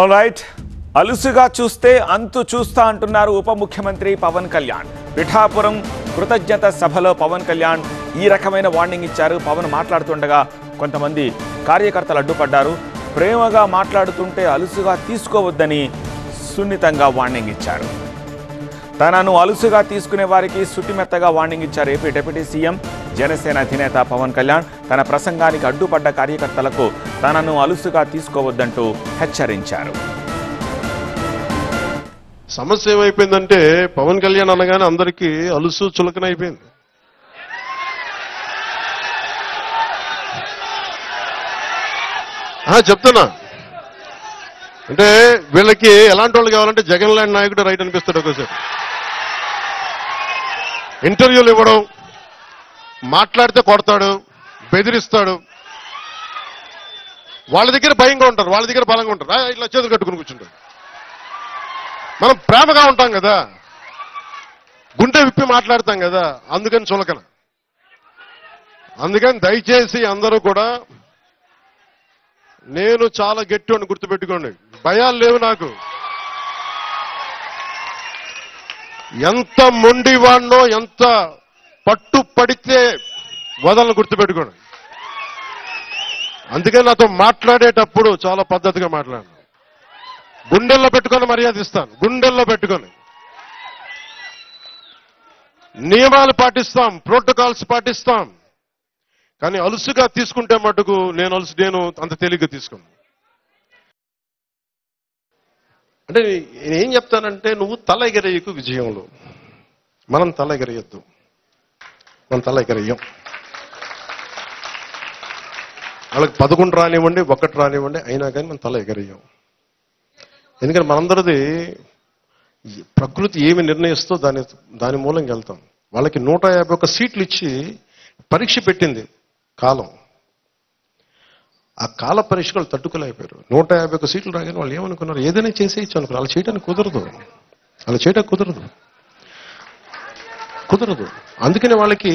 Alright, అలుసుగా చూస్తే అంతు చూస్తా అంటున్నారు ఉప ముఖ్యమంత్రి పవన్ కళ్యాణ్. పిఠాపురం కృతజ్ఞత సభలో పవన్ కళ్యాణ్ ఈ రకమైన వార్నింగ్ ఇచ్చారు. పవన్ మాట్లాడుతుండగా కొంతమంది కార్యకర్తలు అడ్డుపడ్డారు. ప్రేమగా మాట్లాడుతుంటే అలుసుగా తీసుకోవద్దని సున్నితంగా వార్నింగ్ ఇచ్చారు. తనను అలుసుగా తీసుకునే వారికి సుటిమెత్తగా వార్నింగ్ ఇచ్చారు ఏపీ డిప్యూటీ సీఎం జనసేన అధినేత పవన్ కళ్యాణ్. తన ప్రసంగానికి అడ్డుపడ్డ కార్యకర్తలకు తనను అలుసుగా తీసుకోవద్దంటూ హెచ్చరించారు. సమస్య ఏమైపోయిందంటే పవన్ కళ్యాణ్ అనగానే అందరికీ అలుసు చులకన అయిపోయింది. చెప్తున్నా అంటే వీళ్ళకి ఎలాంటి వాళ్ళు కావాలంటే జగన్ లాంటి నాయకుడు రైట్ అనిపిస్తాడు. ఒకసారి ఇంటర్వ్యూలు ఇవ్వడం, మాట్లాడితే కొడతాడు, బెదిరిస్తాడు. వాళ్ళ దగ్గర భయంగా ఉంటారు, వాళ్ళ దగ్గర బలంగా ఉంటారు. ఇట్లా చేతులు కట్టుకుని కూర్చుంటారు. మనం ప్రేమగా ఉంటాం కదా, గుండె విప్పి మాట్లాడతాం కదా, అందుకని చులకన. అందుకని దయచేసి అందరూ కూడా నేను చాలా గట్టి అని గుర్తుపెట్టుకోండి. భయాలు లేవు నాకు. ఎంత మొండివాడినో, ఎంత పట్టు పడితే వదలను గుర్తుపెట్టుకోండి. అందుకని నాతో మాట్లాడేటప్పుడు చాలా పద్ధతిగా మాట్లాడాను. గుండెల్లో పెట్టుకొని మర్యాద ఇస్తాను, గుండెల్లో పెట్టుకొని. నియమాలు పాటిస్తాం, ప్రోటోకాల్స్ పాటిస్తాం. కానీ అలుసుగా తీసుకుంటే మటుకు నేను అంత తేలిగ్గా తీసుకోను. అంటే నేనేం చెప్తానంటే, నువ్వు తల ఎగరేయకు విజయంలో. మనం తల ఎగరేయద్దు, మనం తల ఎగరేయం. వాళ్ళకి 11 రానివ్వండి, 1 రానివ్వండి, అయినా కానీ మనం తల ఎగరేయం. ఎందుకంటే మనందరిది ప్రకృతి ఏమి నిర్ణయిస్తో దాని మూలంగా వెళ్తాం. వాళ్ళకి 151 సీట్లు ఇచ్చి పరీక్ష పెట్టింది కాలం. ఆ కాల పరీక్ష వాళ్ళు తట్టుకోలేకపోయారు. 151 సీట్లు రాగానే వాళ్ళు ఏమనుకున్నారు, ఏదైనా చేసేయచ్చు అనుకున్నారు. అలా చేయడానికి కుదరదు. అందుకని వాళ్ళకి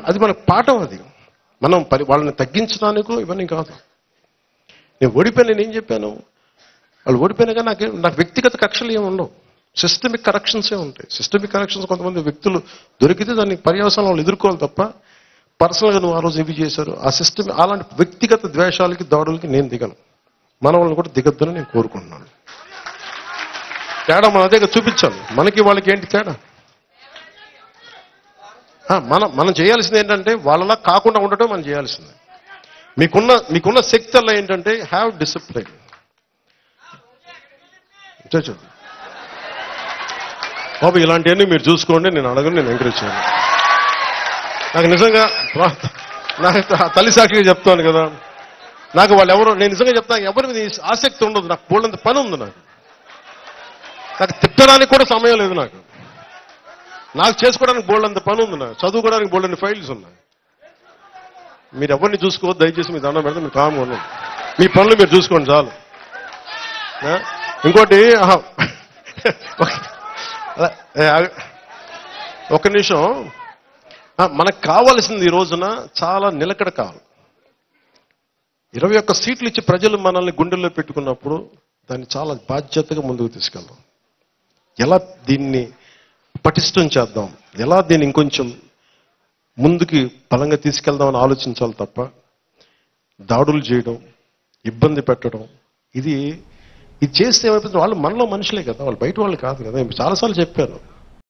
అది మనకు పాఠం. అది మనం వాళ్ళని తగ్గించడానికో ఇవన్నీ కాదు. నేను ఓడిపోయినా, నేనేం చెప్పాను, వాళ్ళు ఓడిపోయినాగా నాకు వ్యక్తిగత కక్షలు ఏమి ఉండవు. సిస్టమిక్ కరెక్షన్సే ఉంటాయి. సిస్టమిక్ కరెక్షన్స్ కొంతమంది వ్యక్తులు దొరికితే దాన్ని పర్యవసానం వాళ్ళు ఎదుర్కోవాలి తప్ప పర్సనల్గా నువ్వు ఆ రోజు ఇవి చేశారు, ఆ సిస్టమ్, అలాంటి వ్యక్తిగత ద్వేషాలకి, దాడులకి నేను దిగను. మన వాళ్ళని కూడా దిగద్దని నేను కోరుకుంటున్నాను. తేడా మనం అదే చూపించాలి. మనకి వాళ్ళకి ఏంటి తేడా? మనం చేయాల్సింది ఏంటంటే వాళ్ళలా కాకుండా ఉండటం మనం చేయాల్సింది. మీకున్న శక్తి అలా ఏంటంటే హ్యావ్ డిసిప్లైన్. బాబు ఇలాంటివన్నీ మీరు చూసుకోండి, నేను అడగను, నేను ఎంకరేజ్ చేయను. నాకు నిజంగా నాకు తల్లి సాక్షిగా చెప్తాను కదా, నాకు వాళ్ళు ఎవరో, నేను నిజంగా చెప్తాను, ఎవరి మీద ఆసక్తి ఉండదు. నాకు బోల్డంత పని ఉంది. నాకు తిట్టడానికి కూడా సమయం లేదు. నాకు చేసుకోవడానికి బోల్డంత పని ఉంది. నాకు చదువుకోవడానికి బోల్డని ఫైల్స్ ఉన్నాయి. మీరు ఎవరిని చూసుకోవద్దు దయచేసి. మీ దండం పెడితే మీరు కామ్గా ఉన్నాను. మీ పనులు మీరు చూసుకోండి చాలు. ఇంకోటి ఒక్క నిమిషం. మనకు కావాల్సింది ఈ రోజున చాలా నిలకడ కావాలి. 21 సీట్లు ఇచ్చి ప్రజలు మనల్ని గుండెల్లో పెట్టుకున్నప్పుడు దాన్ని చాలా బాధ్యతగా ముందుకు తీసుకెళ్దాం. ఎలా దీన్ని పటిష్టం చేద్దాం, ఎలా దీన్ని ఇంకొంచెం ముందుకి బలంగా తీసుకెళ్దామని ఆలోచించాలి తప్ప దాడులు చేయడం, ఇబ్బంది పెట్టడం, ఇది చేస్తే ఏమైపోతుంది, వాళ్ళు మనలో మనుషులే కదా, వాళ్ళు బయట వాళ్ళు కాదు కదా. చాలాసార్లు చెప్పాను.